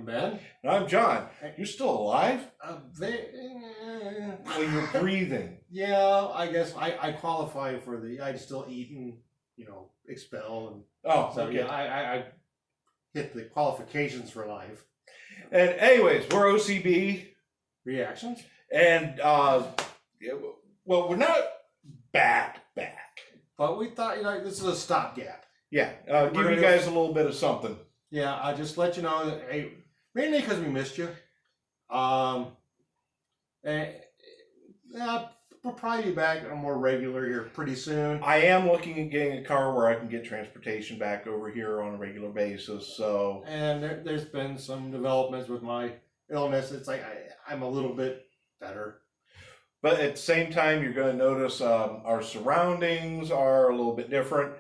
I'm Ben. And I'm John. You're still alive? Well, you're breathing. Yeah, I guess I qualify for the. I still eat and expel and. Oh, so okay. yeah, I hit the qualifications for life. And anyways, we're OCB Reactions. And well, we're not back. But we thought this is a stopgap. Yeah, give you guys a little bit of something. Yeah, I just let you know that mainly because we missed you. And we'll probably be back more regular here pretty soon. I am looking at getting a car where I can get transportation back over here on a regular basis. So, and there's been some developments with my illness. It's like I'm a little bit better. But at the same time, you're going to notice our surroundings are a little bit different.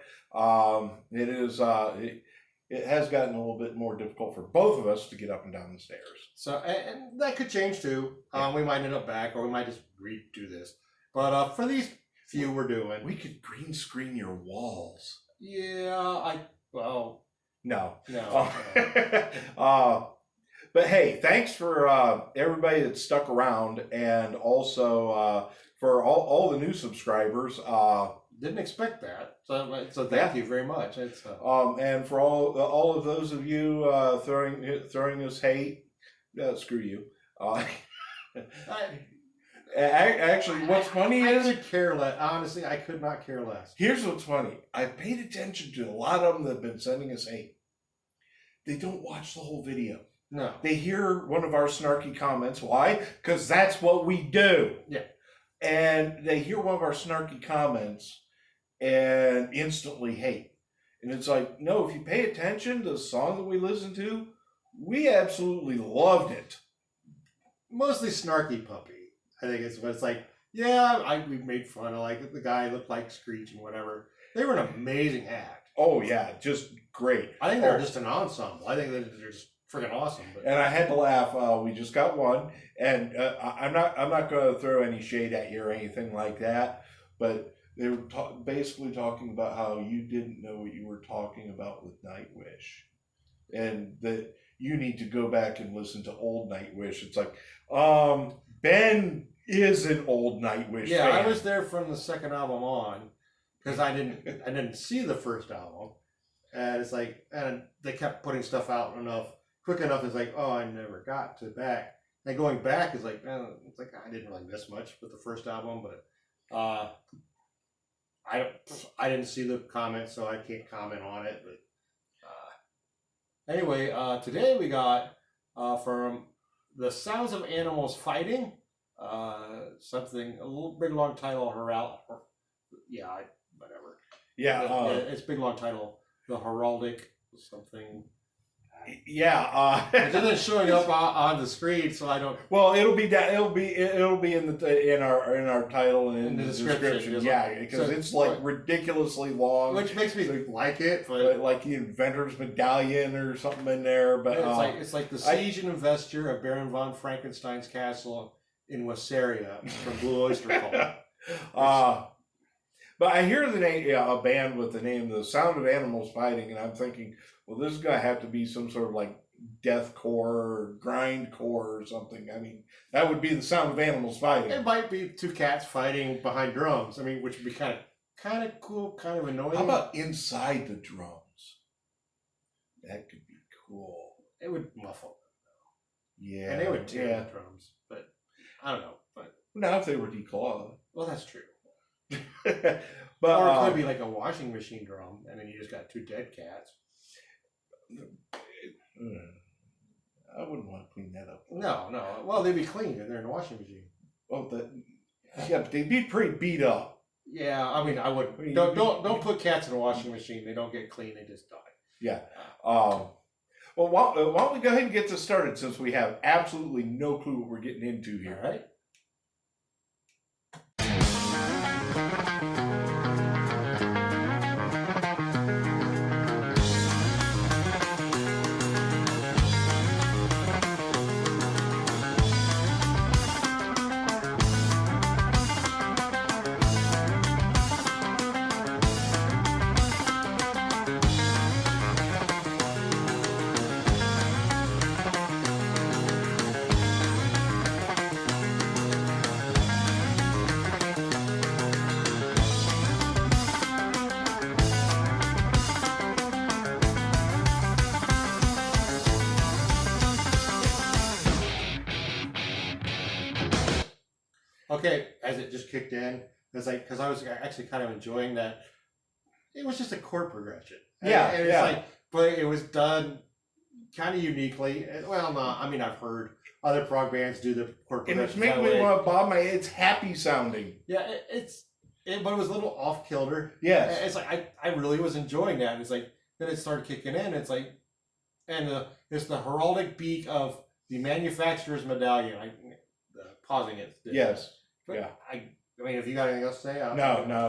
It has gotten a little bit more difficult for both of us to get up and down the stairs. So, and that could change too. We might end up back, or we might just redo this. But for these few we're doing, we could green screen your walls. Yeah, no. But hey, thanks for everybody that stuck around, and also for all the new subscribers. Didn't expect that, so thank you very much. It's, and for all of those of you throwing us hate, screw you. Actually, what's funny is I could care less. Honestly, I could not care less. Here's what's funny. I paid attention to a lot of them that have been sending us hate. They don't watch the whole video. No. They hear one of our snarky comments. Why? Because that's what we do. Yeah. And they hear one of our snarky comments and instantly hate. And it's like, no, if you pay attention to the song that we listened to, we absolutely loved it. Mostly Snarky Puppy. I think it's what it's like. Yeah, we made fun of the guy looked like Screech and whatever. They were an amazing act. Oh yeah, just great. I think they're just an ensemble. I think they're just freaking awesome. But. And I had to laugh. We just got one, and I'm not going to throw any shade at you or anything like that. But they were basically talking about how you didn't know what you were talking about with Nightwish, and that you need to go back and listen to old Nightwish. It's like, Ben is an old Nightwish fan. I was there from the second album on because I didn't see the first album, and it's like, and they kept putting stuff out quick enough. It's like, oh, I never got to back. And going back is like, it's like I didn't really miss much with the first album, but I didn't see the comments, so I can't comment on it. But anyway, today we got from The Sounds of Animals Fighting, something a little big long title, whatever. Yeah, it's big long title, the Heraldic something. Yeah, it isn't showing up on the screen, so I don't. Well, it'll be in our title and in the description. Yeah, because it's like ridiculously long, which makes me like it. But like the inventor's medallion or something in there. But it's like the siege and investure of Baron von Frankenstein's castle in Wesseria from Blue Oyster Cult. But I hear the name, a band with the name The Sound of Animals Fighting, and I'm thinking, well, this is going to have to be some sort of like deathcore or grindcore or something. I mean, that would be The Sound of Animals Fighting. It might be two cats fighting behind drums. I mean, which would be kind of cool, kind of annoying. How about inside the drums? That could be cool. It would muffle them, though. Yeah. And they would tear the drums, but I don't know. But now if they were declawed. Well, that's true. But or it could be like a washing machine drum, and then you just got two dead cats. I wouldn't want to clean that up. No. Well, they'd be clean if they're in the washing machine. Oh, but they'd be pretty beat up. Yeah, I mean, I would. Don't put cats in a washing machine. They don't get clean. They just die. Yeah. Well, why don't we go ahead and get this started, since we have absolutely no clue what we're getting into here. All right. Okay, as it just kicked in, it's like because I was actually kind of enjoying that. It was just a chord progression. Yeah, and it's yeah. like, but it was done kind of uniquely. Well, no, I mean I've heard other prog bands do the chord And it's progression. making me want to bob my. It's happy sounding. Yeah, but it was a little off kilter. Yes. It's like I really was enjoying that. It's like then it started kicking in. It's like, and it's the heraldic beak of the manufacturer's medallion. Pausing it. Yes. But yeah. I mean, if you got anything else to say, No.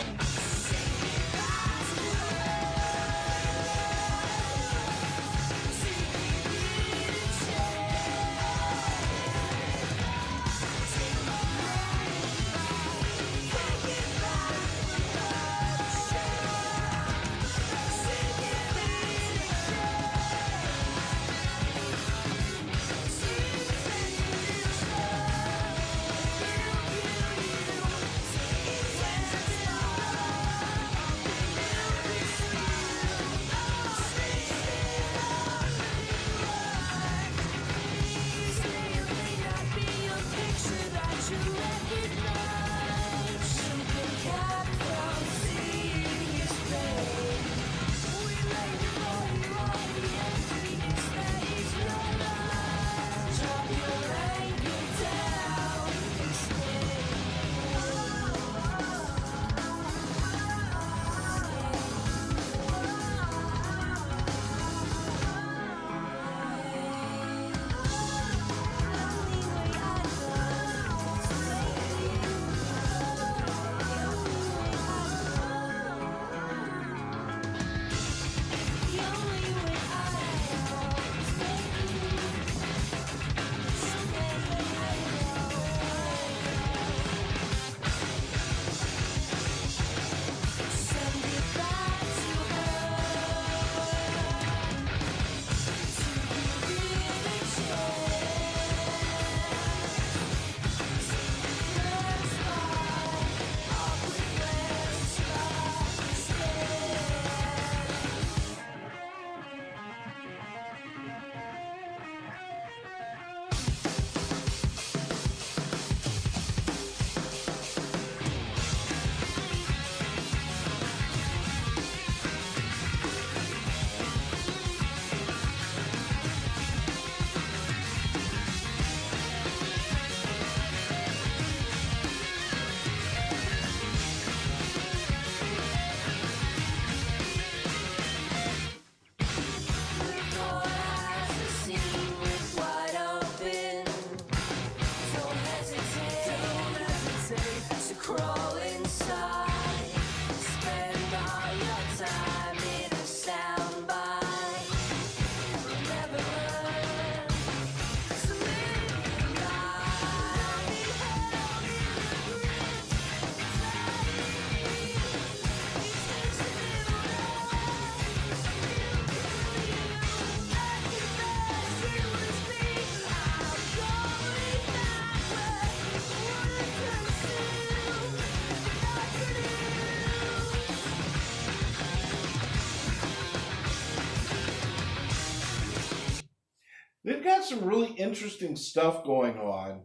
They've got some really interesting stuff going on.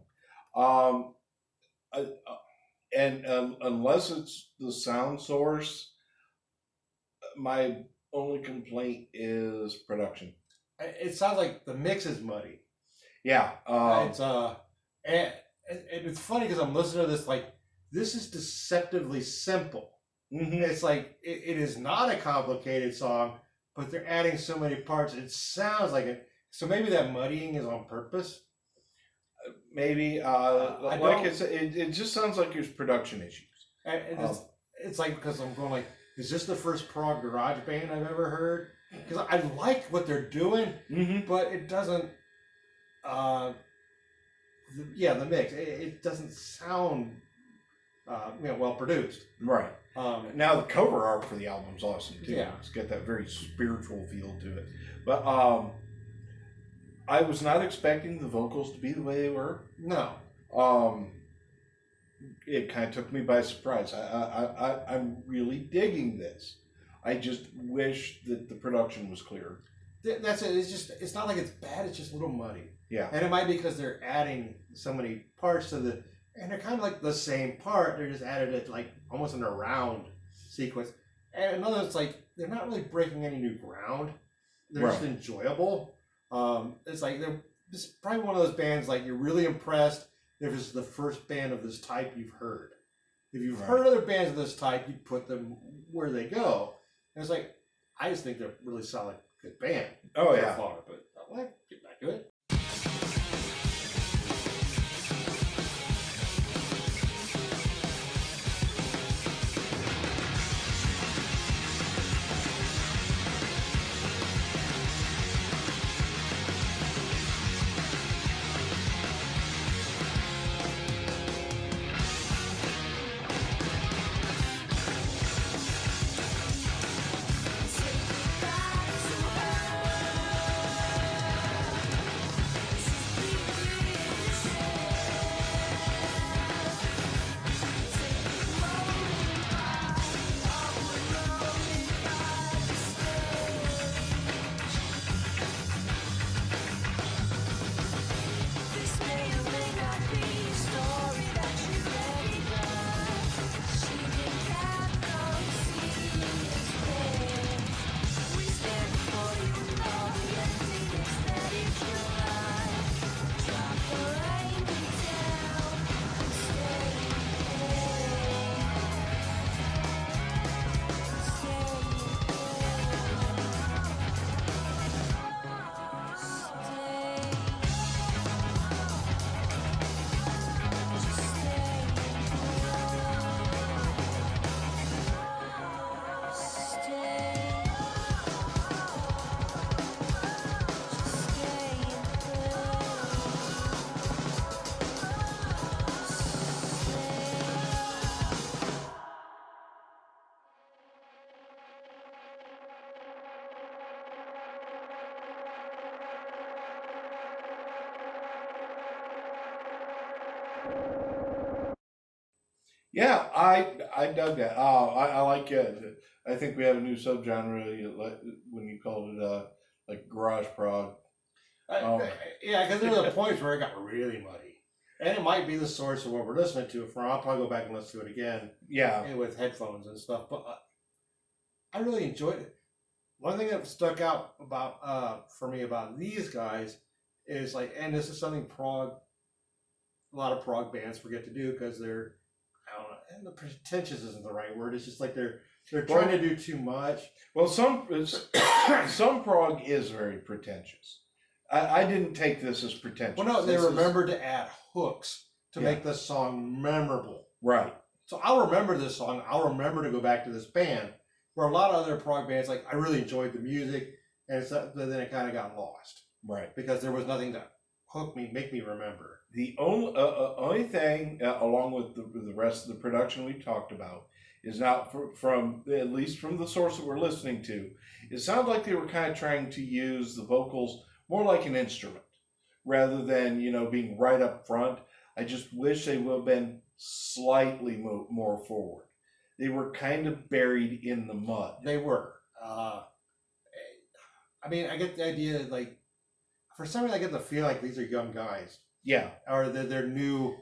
And unless it's the sound source, my only complaint is production. It sounds like the mix is muddy. Yeah. And it's funny because I'm listening to this like this is deceptively simple. Mm-hmm. It's like it is not a complicated song, but they're adding so many parts. It sounds like it. So maybe that muddying is on purpose. Maybe, like I said, it just sounds like there's production issues. And it's like because I'm going like, is this the first prog garage band I've ever heard? Because I like what they're doing, but it doesn't. The mix it doesn't sound well produced. Right. Now the cover art for the album's awesome too. Yeah. It's got that very spiritual feel to it. But I was not expecting the vocals to be the way they were. No. It kind of took me by surprise. I'm really digging this. I just wish that the production was clearer. That's it. It's not like it's bad. It's just a little muddy. Yeah. And it might be because they're adding so many parts to and they're kind of like the same part. They're just added it like almost in a round sequence. And another, it's like they're not really breaking any new ground. They're just enjoyable. It's like they're just probably one of those bands like you're really impressed if it's the first band of this type you've heard. If you've heard other bands of this type, you put them where they go. And it's like I just think they're a really solid, good band. Oh so yeah. far, but I'll get back to it. Yeah, I dug that. I like it. I think we have a new subgenre when you called it like garage prog. Yeah, because there are points where it got really muddy. And it might be the source of what we're listening to it from. I'll probably go back and listen to it again Yeah, with headphones and stuff. But I really enjoyed it. One thing that stuck out about for me about these guys is like, and this is something a lot of prog bands forget to do because they're, I don't know, and the pretentious isn't the right word. It's just like they're trying to do too much. well, some prog is very pretentious. I didn't take this as pretentious. Well, no, they remember to add hooks to make the song memorable. Right. So I'll remember this song. I'll remember to go back to this band. Where a lot of other prog bands, like I really enjoyed the music, but then it kind of got lost. Right. Because there was nothing to hook me, make me remember. The only thing, along with the rest of the production we talked about, is now from at least from the source that we're listening to, it sounded like they were kind of trying to use the vocals more like an instrument rather than being right up front. I just wish they would have been slightly more forward. They were kind of buried in the mud. They were. I mean, I get the idea like for some reason I get the feel like these are young guys. Yeah. Or they're new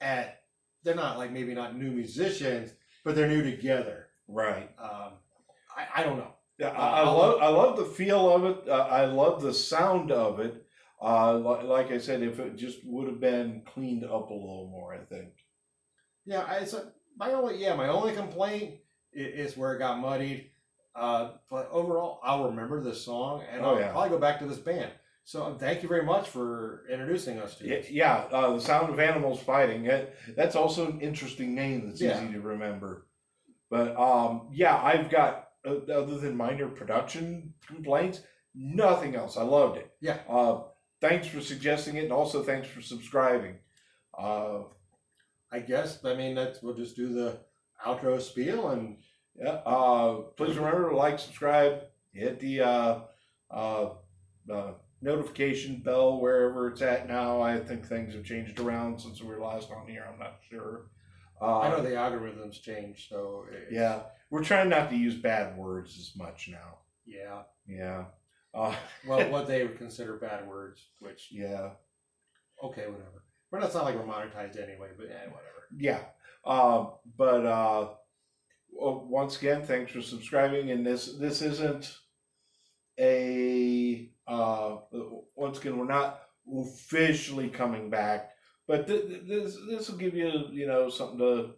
they're not like maybe not new musicians, but they're new together. Right. I don't know. Yeah, I love the feel of it. I love the sound of it. Like I said, if it just would have been cleaned up a little more, I think. Yeah, my only complaint is where it got muddied. But overall, I'll remember this song, and I'll probably go back to this band. So thank you very much for introducing us to it. Yeah, the Sound of Animals Fighting. That's also an interesting name that's easy to remember. But I've got, other than minor production complaints, nothing else. I loved it. Yeah. Thanks for suggesting it, and also thanks for subscribing. I guess, we'll just do the outro spiel and... Yeah. Please remember to like, subscribe, hit the notification bell wherever it's at now. I think things have changed around since we were last on here. I'm not sure. I know the algorithms changed, so... Yeah. We're trying not to use bad words as much now. Yeah. Yeah. Well, what they would consider bad words, which... Yeah. Okay, whatever. But it's not like we're monetized anyway. But yeah, whatever. Yeah. Well, once again, thanks for subscribing. And this isn't a once again, we're not officially coming back, but this will give you something to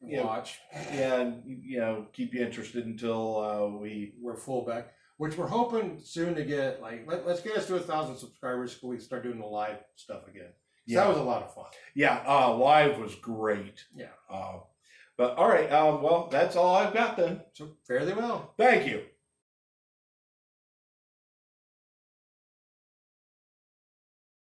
Watch. and keep you interested until we're full back, which we're hoping soon to get. Like, let's get us to 1,000 subscribers so we can start doing the live stuff again. So that was a lot of fun. Yeah, live was great. Yeah. But all right, well, that's all I've got then. So fare thee well. Thank you.